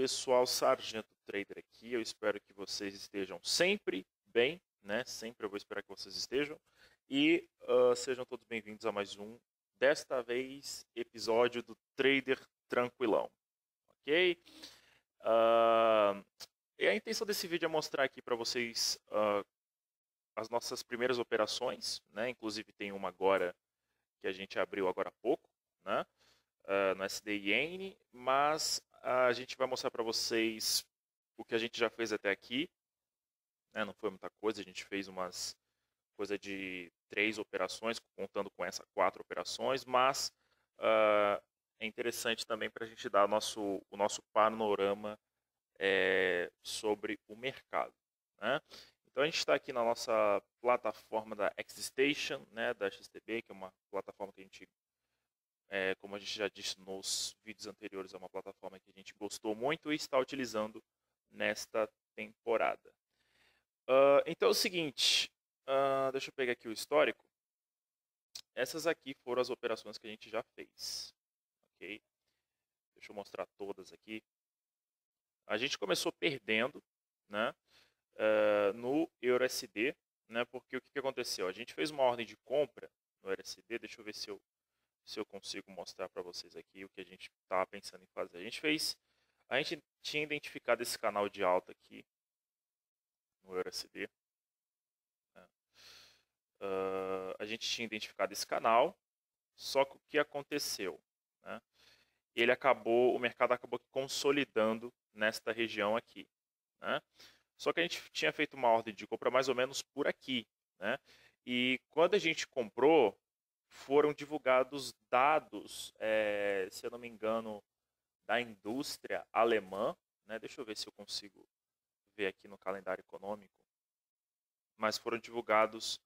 pessoal, Sargento Trader aqui. Eu espero que vocês estejam sempre bem, né? Sempre eu vou esperar que vocês estejam. E sejam todos bem-vindos a mais um, desta vez, episódio do Trader Tranquilão, ok? Uh, e a intenção desse vídeo é mostrar aqui para vocês as nossas primeiras operações, né? Inclusive tem uma agora que a gente abriu agora há pouco, né? No SDIN, mas a gente vai mostrar para vocês o que a gente já fez até aqui, né? Não foi muita coisa, a gente fez umas coisa de 3 operações, contando com essa 4 operações, mas é interessante também para a gente dar o nosso panorama sobre o mercado, né? Então a gente está aqui na nossa plataforma da XStation, né, da XTB, que é uma plataforma que a gente, como a gente já disse nos vídeos anteriores, é uma plataforma que a gente gostou muito e está utilizando nesta temporada. Então é o seguinte, deixa eu pegar aqui o histórico. Essas aqui foram as operações que a gente já fez, ok? Deixa eu mostrar todas aqui. A gente começou perdendo, né, no EURUSD, né, porque o que aconteceu? A gente fez uma ordem de compra no EURUSD, deixa eu ver se eu consigo mostrar para vocês aqui o que a gente estava pensando em fazer. A gente tinha identificado esse canal de alta aqui no EURUSD. Né? A gente tinha identificado esse canal, só que o que aconteceu? Né? O mercado acabou consolidando nesta região aqui. Né? Só que a gente tinha feito uma ordem de compra mais ou menos por aqui. Né? E quando a gente comprou, foram divulgados dados, se eu não me engano, da indústria alemã. Né? Deixa eu ver se eu consigo ver aqui no calendário econômico. Mas foram divulgados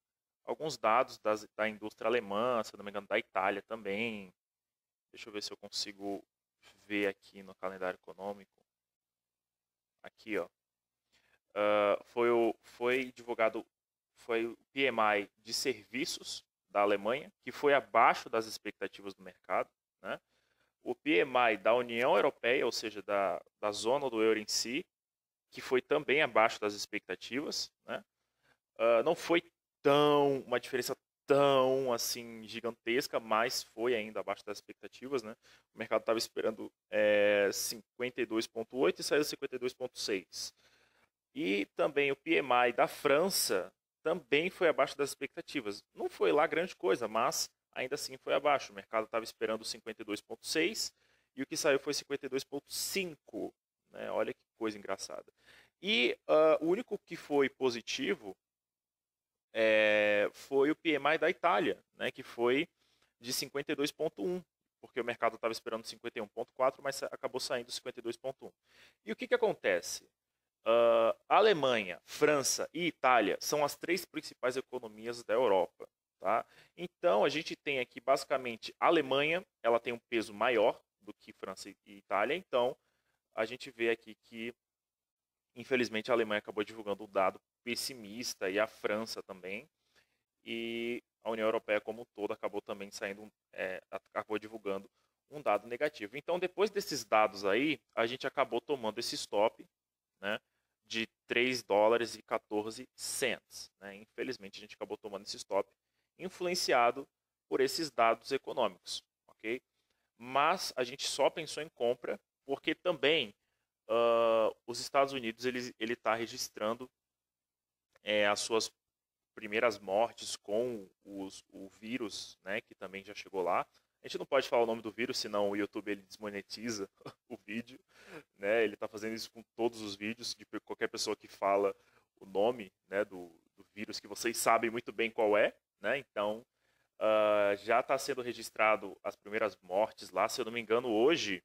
alguns dados da indústria alemã, se eu não me engano, da Itália também. Deixa eu ver se eu consigo ver aqui no calendário econômico. Aqui, ó. Foi divulgado o PMI de serviços da Alemanha, que foi abaixo das expectativas do mercado. Né? O PMI da União Europeia, ou seja, da zona do euro em si, que foi também abaixo das expectativas. Né? Não foi uma diferença tão assim gigantesca, mas foi ainda abaixo das expectativas. Né? O mercado estava esperando 52,8 e saiu 52,6. E também o PMI da França também foi abaixo das expectativas. Não foi lá grande coisa, mas ainda assim foi abaixo. O mercado estava esperando 52,6 e o que saiu foi 52,5. Né? Olha que coisa engraçada. E o único que foi positivo foi o PMI da Itália, né? Que foi de 52,1. Porque o mercado estava esperando 51,4, mas acabou saindo 52,1. E o que acontece? Alemanha, França e Itália são as 3 principais economias da Europa. Tá? Então a gente tem aqui basicamente a Alemanha, ela tem um peso maior do que França e Itália, então a gente vê aqui que infelizmente a Alemanha acabou divulgando um dado pessimista e a França também, e a União Europeia como um todo acabou também acabou divulgando um dado negativo. Então depois desses dados aí, a gente acabou tomando esse stop, né, de 3 dólares e 14 cents. Né? Infelizmente, a gente acabou tomando esse stop, influenciado por esses dados econômicos. Okay? Mas a gente só pensou em compra porque também os Estados Unidos ele está registrando as suas primeiras mortes com o vírus, né, que também já chegou lá. A gente não pode falar o nome do vírus, senão o YouTube ele desmonetiza o vídeo. Né? Ele está fazendo isso com todos os vídeos, de qualquer pessoa que fala o nome, né, do vírus, que vocês sabem muito bem qual é. Né? Então, já está sendo registrado as primeiras mortes lá. Se eu não me engano, hoje,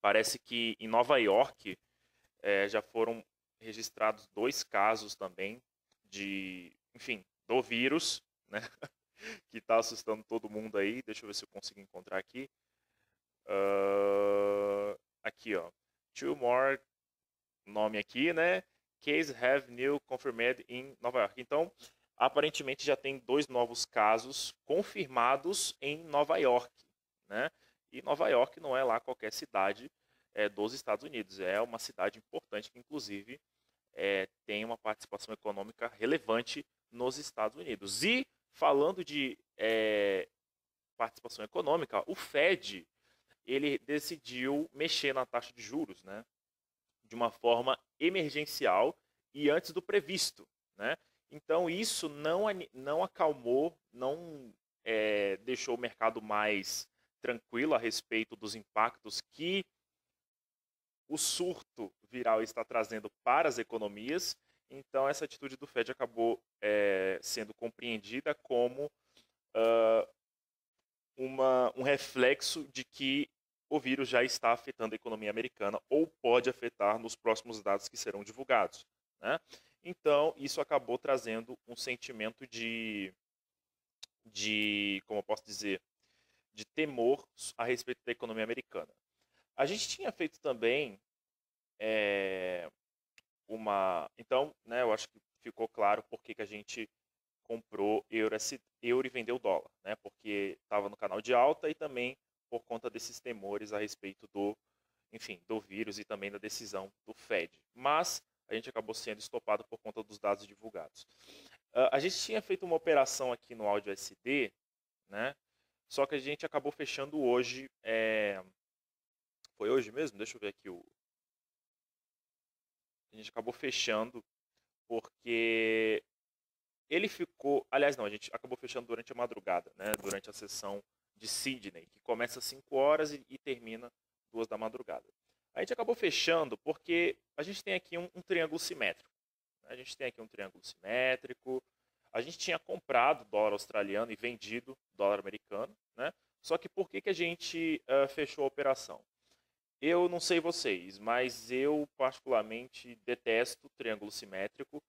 parece que em Nova York já foram registrados 2 casos também enfim, do vírus, né? Que está assustando todo mundo aí. Deixa eu ver se eu consigo encontrar aqui. Aqui, ó. 2 more, nome aqui, né? Case have new confirmed in Nova York. Então, aparentemente já tem 2 novos casos confirmados em Nova York, né? E Nova York não é lá qualquer cidade. dos Estados Unidos. É uma cidade importante que, inclusive, tem uma participação econômica relevante nos Estados Unidos. E, falando de participação econômica, o Fed ele decidiu mexer na taxa de juros, né, de uma forma emergencial e antes do previsto, né? Então isso não acalmou, não deixou o mercado mais tranquilo a respeito dos impactos que o surto viral está trazendo para as economias. Então essa atitude do Fed acabou sendo compreendida como um reflexo de que o vírus já está afetando a economia americana ou pode afetar nos próximos dados que serão divulgados, né? Então, isso acabou trazendo um sentimento como eu posso dizer, de temor a respeito da economia americana. A gente tinha feito também Então, né, eu acho que ficou claro por que a gente comprou euro e vendeu dólar, né? Porque estava no canal de alta e também por conta desses temores a respeito do vírus e também da decisão do Fed. Mas a gente acabou sendo estopado por conta dos dados divulgados. A gente tinha feito uma operação aqui no áudio SD, né? Só que a gente acabou fechando hoje. Foi hoje mesmo? Deixa eu ver aqui. A gente acabou fechando porque ele ficou. Aliás, não, a gente acabou fechando durante a madrugada, né? Durante a sessão de Sydney, que começa às 5 horas e termina 2 da madrugada. A gente acabou fechando porque a gente tem aqui um triângulo simétrico. A gente tem aqui um triângulo simétrico. A gente tinha comprado dólar australiano e vendido dólar americano, né? Só que por que a gente fechou a operação? Eu não sei vocês, mas eu particularmente detesto triângulo simétrico,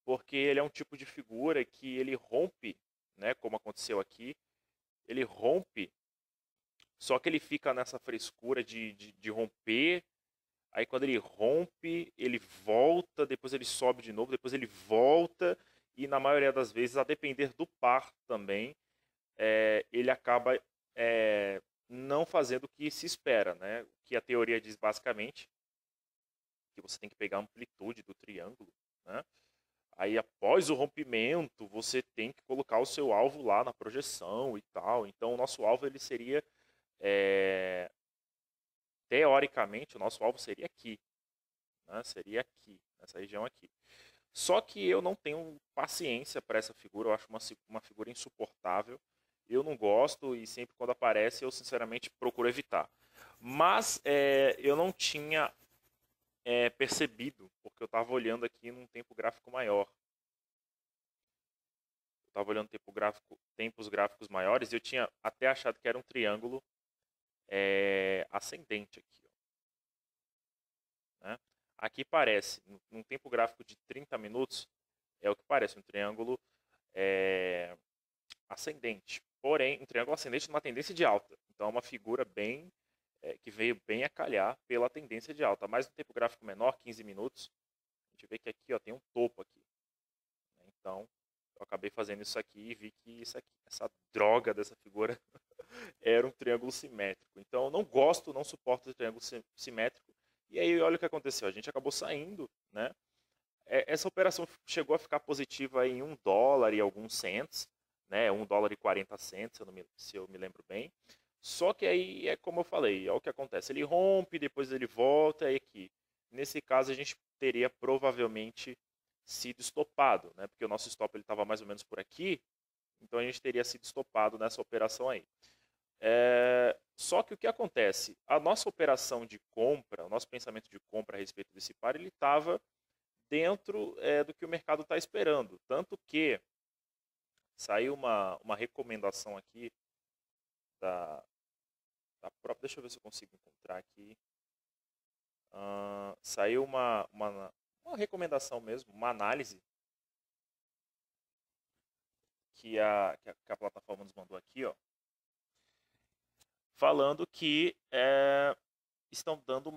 porque ele é um tipo de figura que ele rompe, né, como aconteceu aqui, ele rompe, só que ele fica nessa frescura de romper, aí quando ele rompe, ele volta, depois ele sobe de novo, depois ele volta, e na maioria das vezes, a depender do par também, ele acaba não fazendo o que se espera, né? O que a teoria diz basicamente, que você tem que pegar a amplitude do triângulo, né? Aí após o rompimento, você tem que colocar o seu alvo lá na projeção e tal. Então o nosso alvo ele seria, teoricamente, o nosso alvo seria aqui, né? Seria aqui, nessa região aqui. Só que eu não tenho paciência para essa figura, eu acho uma figura insuportável. Eu não gosto e sempre quando aparece eu sinceramente procuro evitar. Mas eu não tinha percebido, porque eu estava olhando aqui num tempo gráfico maior. Eu estava olhando tempos gráficos maiores e eu tinha até achado que era um triângulo ascendente aqui. Ó, né? Aqui parece, num tempo gráfico de 30 minutos, é o que parece um triângulo ascendente. Porém, um triângulo ascendente numa tendência de alta. Então é uma figura que veio bem a calhar pela tendência de alta. Mas no tempo gráfico menor, 15 minutos, a gente vê que aqui tem um topo aqui. Então, eu acabei fazendo isso aqui e vi que essa droga dessa figura era um triângulo simétrico. Então, eu não gosto, não suporto o triângulo simétrico. E aí, olha o que aconteceu. A gente acabou saindo, né? Essa operação chegou a ficar positiva em $1 e alguns cents, né? $1 e 40 cents, se eu me lembro bem. Só que aí é como eu falei, é o que acontece. Ele rompe, depois ele volta, e aqui. Nesse caso, a gente teria provavelmente sido estopado, né? Porque o nosso stop estava mais ou menos por aqui, então a gente teria sido estopado nessa operação aí. Só que o que acontece? A nossa operação de compra, o nosso pensamento de compra a respeito desse par, ele estava dentro do que o mercado está esperando. Tanto que saiu uma recomendação aqui da própria. Deixa eu ver se eu consigo encontrar aqui. Saiu uma recomendação mesmo, uma análise que a plataforma nos mandou aqui, ó, falando que estão dando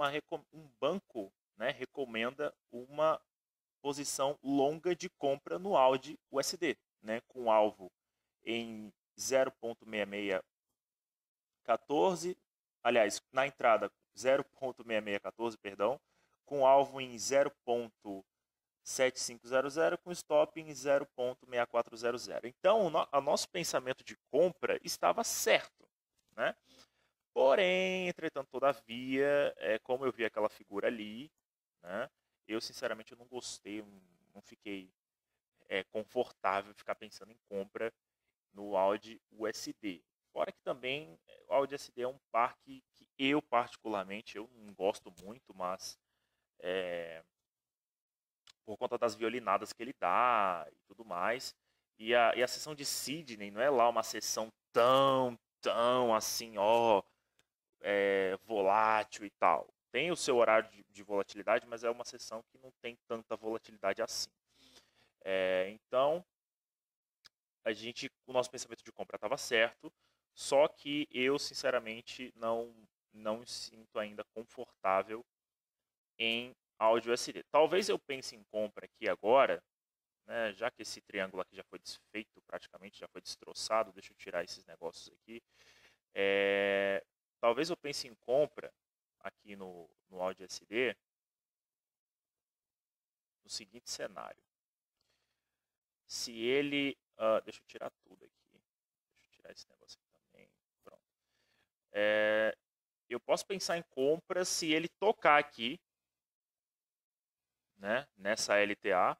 um banco, né, recomenda uma posição longa de compra no AUD USD, né, com alvo em 0,6614, aliás, na entrada 0.6614, perdão, com alvo em 0.7500, com stop em 0.6400. Então, o nosso pensamento de compra estava certo, né? Porém, entretanto, todavia, como eu vi aquela figura ali, né? Eu, sinceramente, eu não gostei, não fiquei confortável ficar pensando em compra no Audi USD. Fora que também o Audi USD é um par que eu particularmente eu não gosto muito, mas por conta das violinadas que ele dá e tudo mais. E a sessão de Sydney não é lá uma sessão tão assim, volátil e tal. Tem o seu horário de volatilidade, mas é uma sessão que não tem tanta volatilidade assim. Então, o nosso pensamento de compra estava certo, só que eu, sinceramente, não me sinto ainda confortável em áudio SD. Talvez eu pense em compra aqui agora, né, já que esse triângulo aqui já foi desfeito praticamente, já foi destroçado, deixa eu tirar esses negócios aqui. Talvez eu pense em compra aqui no áudio SD no seguinte cenário. Se ele... deixa eu tirar tudo aqui. Deixa eu tirar esse negócio aqui também. Pronto. Eu posso pensar em compra se ele tocar aqui, né, nessa LTA,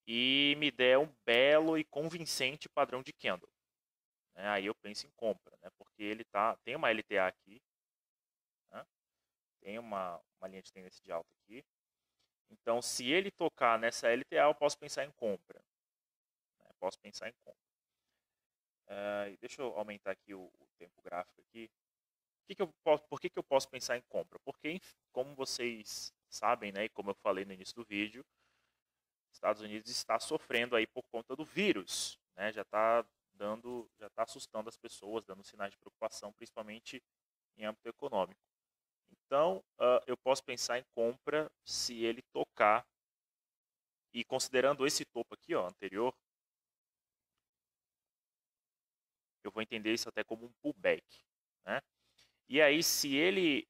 e me der um belo e convincente padrão de candle. Aí eu penso em compra, né, porque ele tem uma LTA aqui, né, tem uma linha de tendência de alta aqui. Então, se ele tocar nessa LTA, eu posso pensar em compra. Posso pensar em compra. Deixa eu aumentar aqui o tempo gráfico aqui. Por que eu posso pensar em compra? Porque, como vocês sabem, né, e como eu falei no início do vídeo, Estados Unidos está sofrendo aí por conta do vírus, né? Já está assustando as pessoas, dando sinais de preocupação, principalmente em âmbito econômico. Então, eu posso pensar em compra se ele tocar, e considerando esse topo aqui, anterior, eu vou entender isso até como um pullback, né? E aí, se ele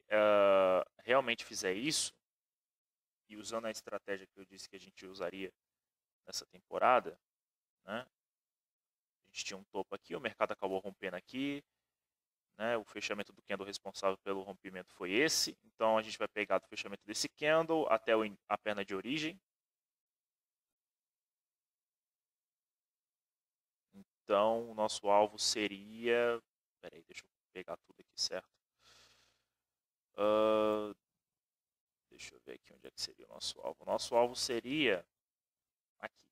realmente fizer isso, e usando a estratégia que eu disse que a gente usaria nessa temporada, né? A gente tinha um topo aqui, o mercado acabou rompendo aqui, né? O fechamento do candle responsável pelo rompimento foi esse. Então a gente vai pegar do fechamento desse candle até a perna de origem. Então o nosso alvo seria... Peraí, deixa eu pegar tudo aqui, certo? Deixa eu ver aqui onde é que seria o nosso alvo. O nosso alvo seria aqui.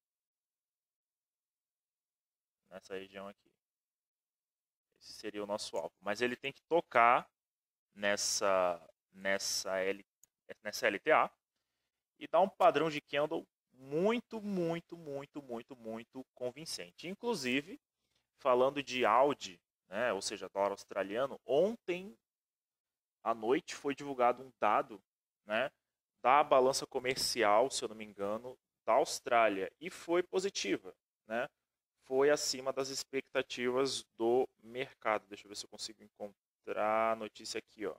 Nessa região aqui. Esse seria o nosso alvo. Mas ele tem que tocar nessa LTA e dar um padrão de candle muito convincente. Inclusive, falando de Audi, né, ou seja, dólar australiano, ontem à noite foi divulgado um dado, né, da balança comercial, se eu não me engano, da Austrália, e foi positiva, né? Foi acima das expectativas do mercado. Deixa eu ver se eu consigo encontrar a notícia aqui, ó.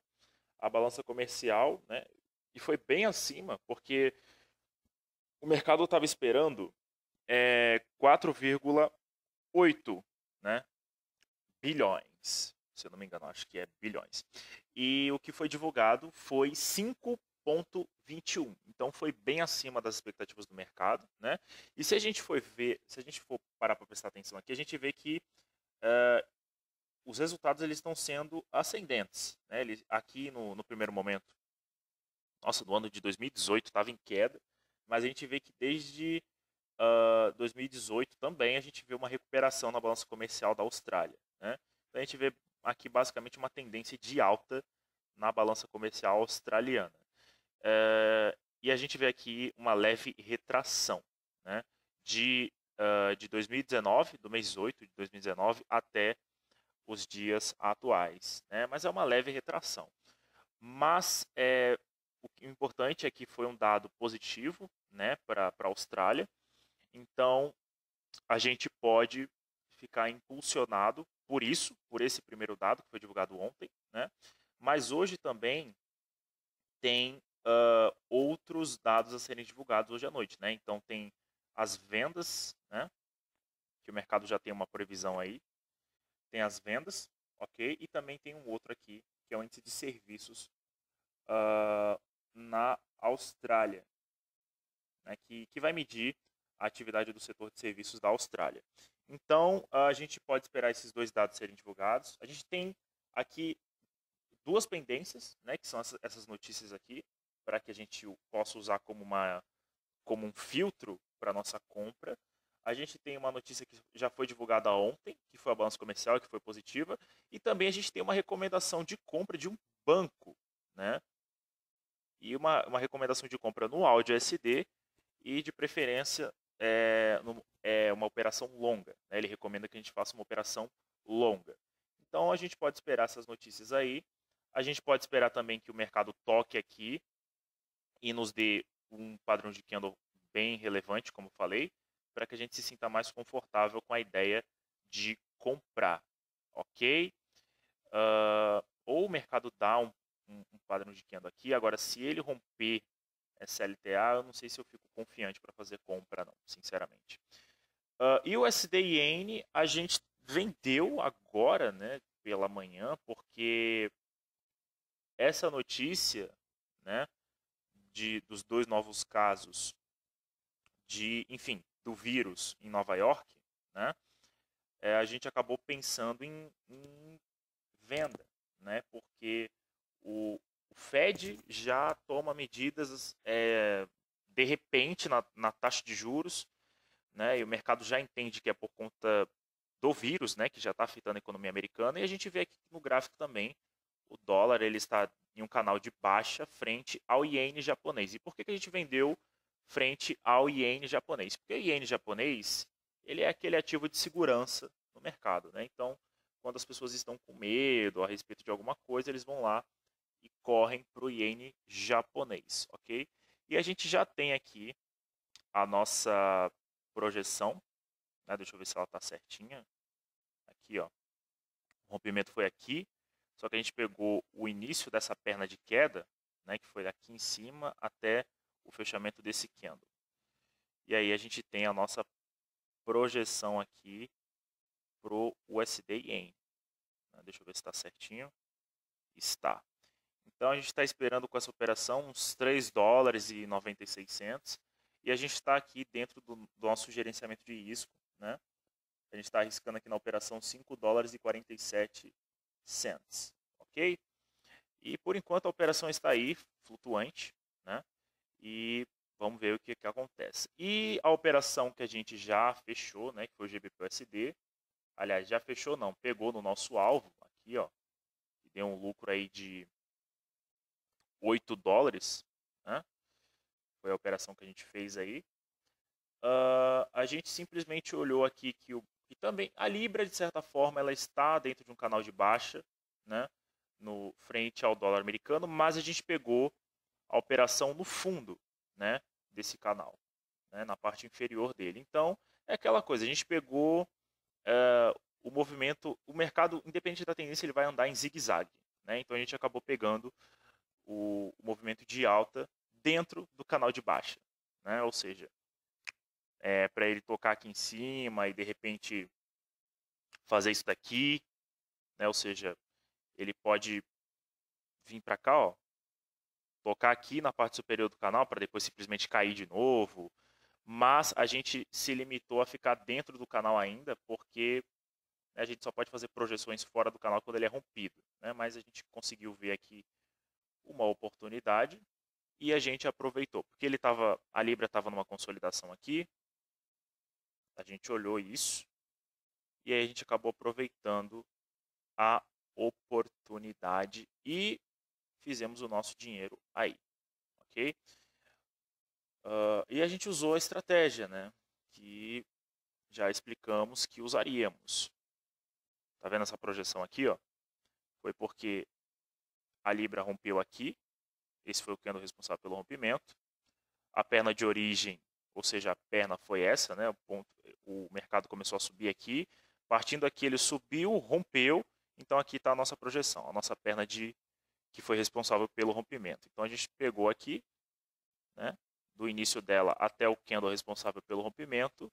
A balança comercial, né? E foi bem acima, porque o mercado estava esperando 4,8, né, bilhões. Se eu não me engano, acho que é bilhões. E o que foi divulgado foi 5,21. Então foi bem acima das expectativas do mercado, né? E se a gente for parar para prestar atenção aqui, a gente vê que os resultados eles estão sendo ascendentes, né? Aqui no primeiro momento, nossa, no ano de 2018 estava em queda, mas a gente vê que desde 2018 também a gente vê uma recuperação na balança comercial da Austrália, né? Então a gente vê aqui basicamente uma tendência de alta na balança comercial australiana. E a gente vê aqui uma leve retração, né, de 2019, do mês 8 de 2019 até os dias atuais, né? Mas é uma leve retração. Mas o importante é que foi um dado positivo, né, para a Austrália. Então a gente pode ficar impulsionado por esse primeiro dado que foi divulgado ontem, né? Mas hoje também tem outros dados a serem divulgados hoje à noite, né? Então tem as vendas, né? Que o mercado já tem uma previsão aí. Tem as vendas, ok? E também tem um outro aqui, que é o índice de serviços na Austrália, né? Que vai medir a atividade do setor de serviços da Austrália. Então, a gente pode esperar esses dois dados serem divulgados. A gente tem aqui duas pendências, né, que são essas notícias aqui, para que a gente possa usar como um filtro para nossa compra. A gente tem uma notícia que já foi divulgada ontem, que foi a balança comercial, que foi positiva, e também a gente tem uma recomendação de compra de um banco, né? E uma recomendação de compra no áudio SD e de preferência uma operação longa, né? Ele recomenda que a gente faça uma operação longa. Então a gente pode esperar essas notícias aí. A gente pode esperar também que o mercado toque aqui e nos dê um padrão de candle bem relevante, como falei, para que a gente se sinta mais confortável com a ideia de comprar, ok? Ou o mercado dá um padrão de candle aqui. Agora, se ele romper SLTA, eu não sei se eu fico confiante para fazer compra, não, sinceramente. E o SDIN a gente vendeu agora, né, pela manhã, porque essa notícia, né, dos dois novos casos enfim, do vírus em Nova York, né, a gente acabou pensando em venda, né, porque o Fed já toma medidas de repente na taxa de juros, né, e o mercado já entende que é por conta do vírus, né, que já está afetando a economia americana, e a gente vê aqui no gráfico também o dólar ele está em um canal de baixa frente ao iene japonês. E por que a gente vendeu frente ao iene japonês? Porque o iene japonês ele é aquele ativo de segurança no mercado, né? Então, quando as pessoas estão com medo a respeito de alguma coisa, eles vão lá e correm para o iene japonês, ok? E a gente já tem aqui a nossa projeção, né? Deixa eu ver se ela está certinha. Aqui, ó. O rompimento foi aqui, só que a gente pegou o início dessa perna de queda, né, que foi aqui em cima até o fechamento desse candle. E aí a gente tem a nossa projeção aqui para o USD Yen. Deixa eu ver se está certinho. Está. Então a gente está esperando com essa operação uns 3 dólares e 96 cents. E a gente está aqui dentro do nosso gerenciamento de risco, né? A gente está arriscando aqui na operação 5 dólares e 47 cents, ok? E por enquanto a operação está aí, flutuante, né? E vamos ver o que acontece. E a operação que a gente já fechou, né, que foi o GBP-USD, aliás, já fechou não, pegou no nosso alvo, aqui ó, e deu um lucro aí de 8 dólares, né? Foi a operação que a gente fez aí. A gente simplesmente olhou aqui que também a Libra, de certa forma, ela está dentro de um canal de baixa, né? No frente ao dólar americano, mas a gente pegou a operação no fundo, né, desse canal, né, na parte inferior dele. Então, é aquela coisa, a gente pegou o movimento, o mercado, independente da tendência, ele vai andar em zigue-zague, né? Então a gente acabou pegando o movimento de alta dentro do canal de baixa, né? Ou seja, para ele tocar aqui em cima e de repente fazer isso daqui, né? Ou seja, ele pode vir para cá, ó, tocar aqui na parte superior do canal para depois simplesmente cair de novo. Mas a gente se limitou a ficar dentro do canal ainda, porque a gente só pode fazer projeções fora do canal quando ele é rompido, né? Mas a gente conseguiu ver aqui uma oportunidade e a gente aproveitou, porque a Libra estava numa consolidação aqui, a gente olhou isso e aí a gente acabou aproveitando a oportunidade e fizemos o nosso dinheiro aí, ok? E a gente usou a estratégia, né? Que já explicamos que usaríamos. Tá vendo essa projeção aqui, ó? Foi porque a Libra rompeu aqui. Esse foi o candle responsável pelo rompimento. A perna de origem, ou seja, a perna foi essa, né? O mercado começou a subir aqui. Partindo aqui, ele subiu, rompeu. Então aqui está a nossa projeção, a nossa perna de que foi responsável pelo rompimento. Então a gente pegou aqui, né, do início dela até o candle responsável pelo rompimento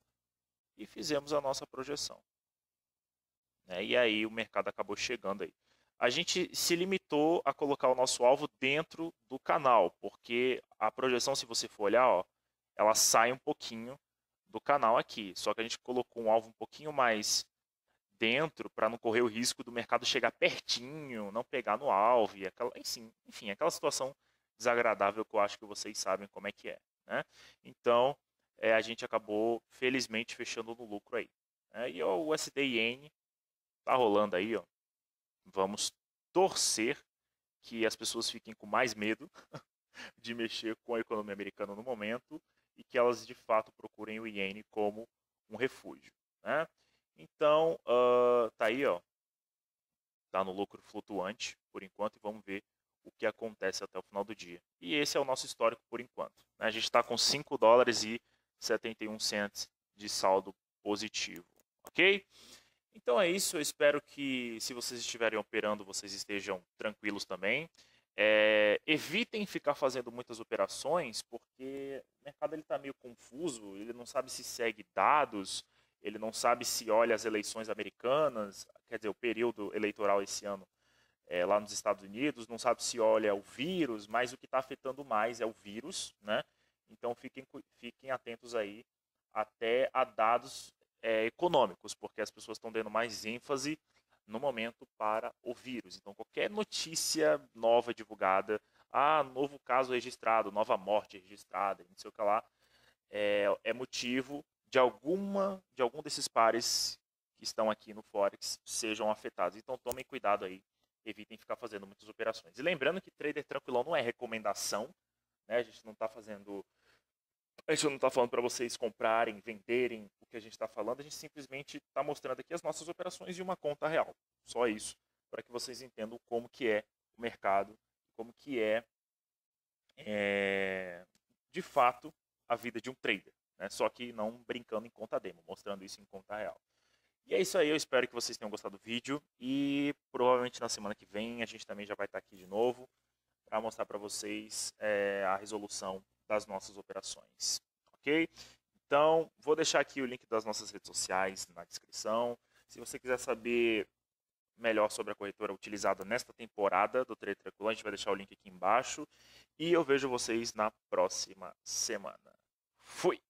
e fizemos a nossa projeção. Né, e aí o mercado acabou chegando aí. A gente se limitou a colocar o nosso alvo dentro do canal, porque a projeção, se você for olhar, ó, ela sai um pouquinho do canal aqui. Só que a gente colocou um alvo um pouquinho mais dentro para não correr o risco do mercado chegar pertinho, não pegar no alvo, e aquela, enfim, aquela situação desagradável que eu acho que vocês sabem como é que é. Né? Então, a gente acabou, felizmente, fechando no lucro aí. Né? E ó, o USD Yen tá rolando aí, ó. Vamos torcer que as pessoas fiquem com mais medo de mexer com a economia americana no momento e que elas de fato procurem o iene como um refúgio. Né? Então, tá aí, ó, tá no lucro flutuante por enquanto e vamos ver o que acontece até o final do dia. E esse é o nosso histórico por enquanto. Né? A gente está com 5 dólares e 71 cents de saldo positivo, ok? Então é isso, eu espero que se vocês estiverem operando, vocês estejam tranquilos também. Evitem ficar fazendo muitas operações, porque o mercado está meio confuso, ele não sabe se segue dados, ele não sabe se olha as eleições americanas, quer dizer, o período eleitoral esse ano lá nos Estados Unidos, não sabe se olha o vírus, mas o que está afetando mais é o vírus, né? Então fiquem atentos aí até a dados econômicos, porque as pessoas estão dando mais ênfase no momento para o vírus. Então, qualquer notícia nova divulgada, novo caso registrado, nova morte registrada, não sei o que lá, é motivo de algum desses pares que estão aqui no Forex sejam afetados. Então, tomem cuidado aí, evitem ficar fazendo muitas operações. E lembrando que trader tranquilão não é recomendação, né? A gente não está falando para vocês comprarem, venderem o que a gente está falando, a gente simplesmente está mostrando aqui as nossas operações de uma conta real. Só isso, para que vocês entendam como que é o mercado, como que de fato a vida de um trader. Né? Só que não brincando em conta demo, mostrando isso em conta real. E é isso aí, eu espero que vocês tenham gostado do vídeo e provavelmente na semana que vem a gente também já vai estar aqui de novo para mostrar para vocês a resolução das nossas operações, ok? Então, vou deixar aqui o link das nossas redes sociais na descrição. Se você quiser saber melhor sobre a corretora utilizada nesta temporada do Trader Tranquilão, a gente vai deixar o link aqui embaixo. E eu vejo vocês na próxima semana. Fui!